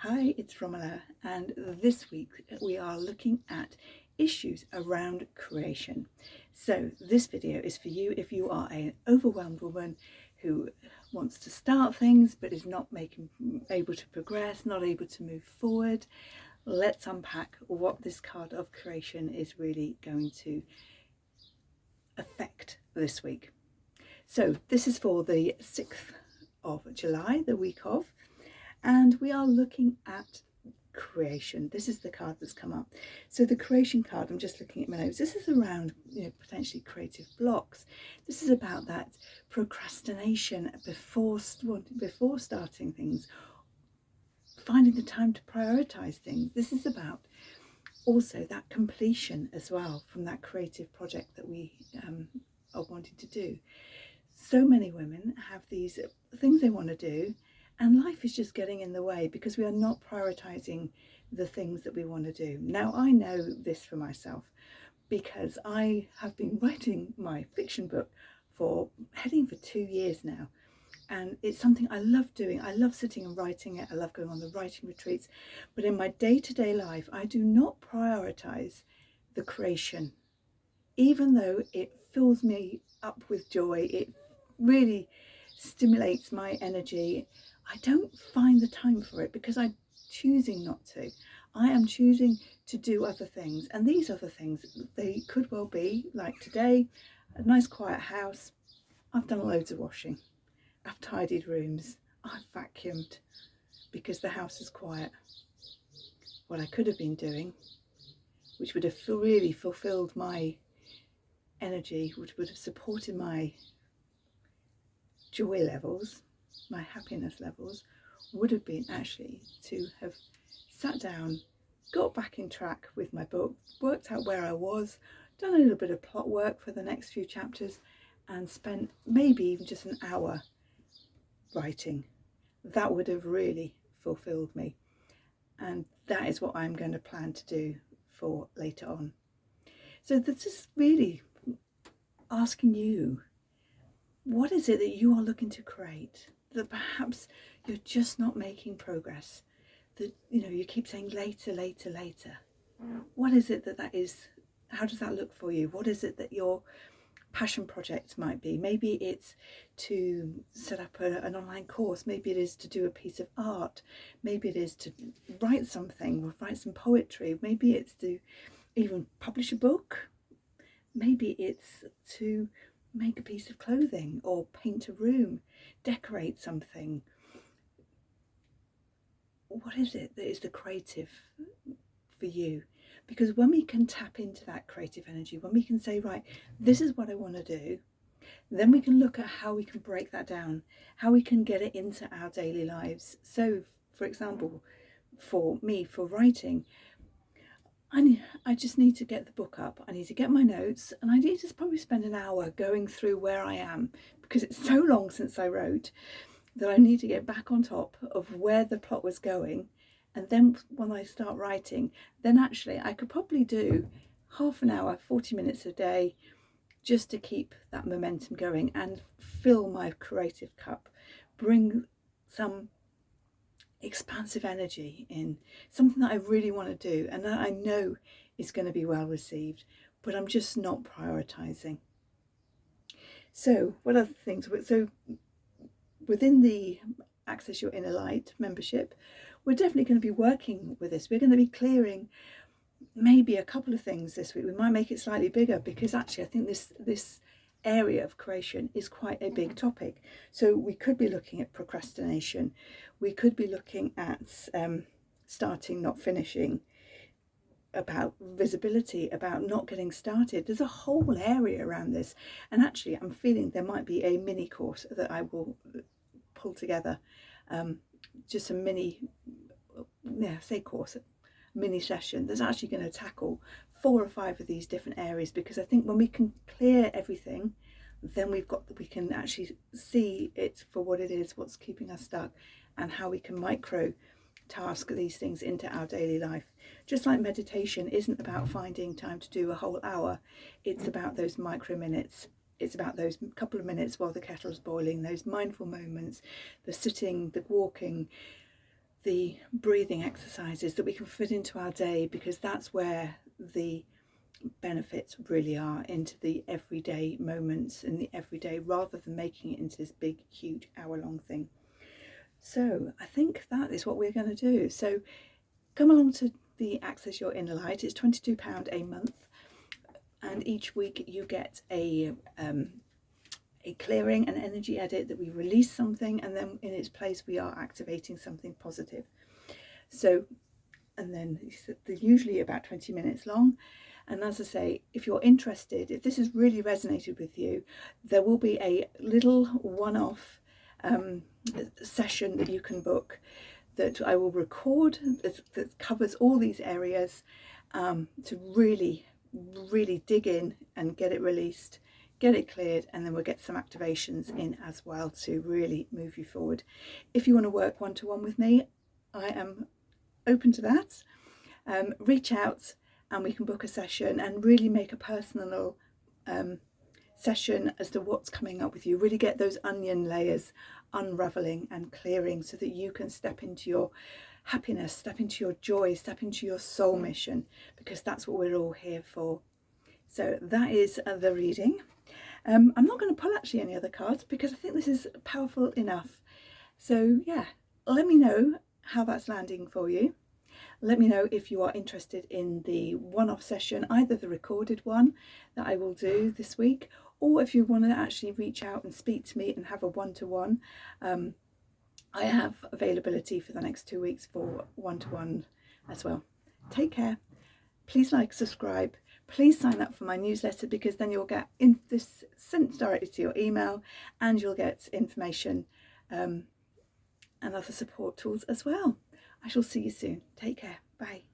Hi, it's Romola, and this week we are looking at issues around creation. So this video is for you if you are an overwhelmed woman who wants to start things but is not able to progress, not able to move forward. Let's unpack what this card of creation is really going to affect this week. So this is for the 6th of July, the week of, and we are looking at creation. This is the card that's come up. So the creation card, I'm just looking at my notes, this is around potentially creative blocks. This is about that procrastination before starting things, finding the time to prioritize things. This is about also that completion as well from that creative project that we are wanting to do. So many women have these things they want to do, and life is just getting in the way because we are not prioritizing the things that we want to do. Now, I know this for myself because I have been writing my fiction book for 2 years now, and it's something I love doing. I love sitting and writing it. I love going on the writing retreats, but in my day-to-day life, I do not prioritize the creation, even though it fills me up with joy. It really stimulates my energy. I don't find the time for it because I'm choosing not to. I am choosing to do other things, and these other things, they could well be like today, a nice quiet house. I've done loads of washing, I've tidied rooms, I've vacuumed because the house is quiet. What I could have been doing, which would have really fulfilled my energy, which would have supported my joy levels, my happiness levels, would have been actually to have sat down, got back in track with my book, worked out where I was, done a little bit of plot work for the next few chapters, and spent maybe even just an hour writing. That would have really fulfilled me, and that is what I'm going to plan to do for later on. So this is really asking you, what is it that you are looking to create that perhaps you're just not making progress, that you keep saying later. What is it that is? How does that look for you? What is it that your passion project might be? Maybe it's to set up an online course, maybe it is to do a piece of art, maybe it is to write something or write some poetry, maybe it's to even publish a book, maybe it's to make a piece of clothing or paint a room, decorate something. What is it that is the creative for you? Because when we can tap into that creative energy, when we can say, right, this is what I want to do, then we can look at how we can break that down, how we can get it into our daily lives. So, for example, for me, for writing, I just need to get the book up, I need to get my notes, and I need to probably spend an hour going through where I am, because it's so long since I wrote that I need to get back on top of where the plot was going. And then when I start writing, then actually I could probably do half an hour, 40 minutes a day, just to keep that momentum going and fill my creative cup, bring some expansive energy in, something that I really want to do and that I know is going to be well received, but I'm just not prioritizing. So what other things? So within the Access Your Inner Light membership, we're definitely going to be working with this. We're going to be clearing maybe a couple of things this week. We might make it slightly bigger because actually I think this area of creation is quite a big topic. So we could be looking at procrastination, we could be looking at starting not finishing, about visibility, about not getting started. There's a whole area around this, and actually I'm feeling there might be a mini course that I will pull together, just a mini mini session that's actually going to tackle 4 or 5 of these different areas, because I think when we can clear everything, then we can actually see it for what it is, what's keeping us stuck, and how we can micro task these things into our daily life. Just like meditation isn't about finding time to do a whole hour, it's about those micro minutes. It's about those couple of minutes while the kettle's boiling, those mindful moments, the sitting, the walking, the breathing exercises that we can fit into our day, because that's where the benefits really are, into the everyday moments in the everyday, rather than making it into this big huge hour-long thing. So I think that is what we're going to do. So come along to the Access Your Inner Light. It's £22 a month, and each week you get a clearing, an energy edit, that we release something, and then in its place we are activating something positive. So, and then they're usually about 20 minutes long. And as I say, if you're interested, if this has really resonated with you, there will be a little one-off session that you can book, that I will record, that covers all these areas, to really dig in and get it released, get it cleared, and then we'll get some activations in as well to really move you forward. If you want to work one-to-one with me, I am open to that. Reach out and we can book a session and really make a personal session as to what's coming up with you. Really get those onion layers unraveling and clearing, so that you can step into your happiness, step into your joy, step into your soul mission, because that's what we're all here for. So that is the reading. I'm not going to pull actually any other cards, because I think this is powerful enough. So yeah, let me know how that's landing for you. Let me know if you are interested in the one-off session, either the recorded one that I will do this week, or if you want to actually reach out and speak to me and have a one-to-one. I have availability for the next 2 weeks for one-to-one as well. Take care. Please like, subscribe. Please sign up for my newsletter, because then you'll get this sent directly to your email, and you'll get information and other support tools as well. I shall see you soon. Take care. Bye.